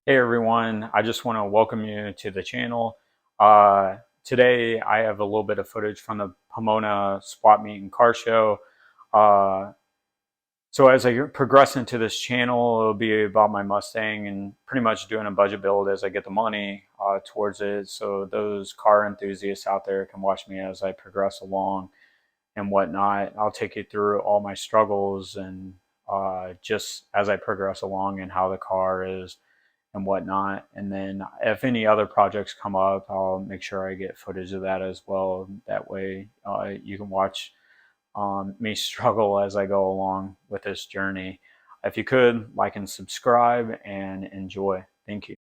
Hey everyone, I just want to welcome you to the channel. Uh, Today I have a little bit of footage from the Pomona swap meet and car show. Uh, so as I progress into this channel, it'll be about my Mustang and pretty much doing a budget build as I get the money towards it. So those car enthusiasts out there can watch me as I progress along and whatnot. I'll take you through all my struggles and just as I progress along and how the car is and whatnot. And then if any other projects come up, I'll make sure I get footage of that as well. That way you can watch me struggle as I go along with this journey. If you could, like and subscribe and enjoy. Thank you.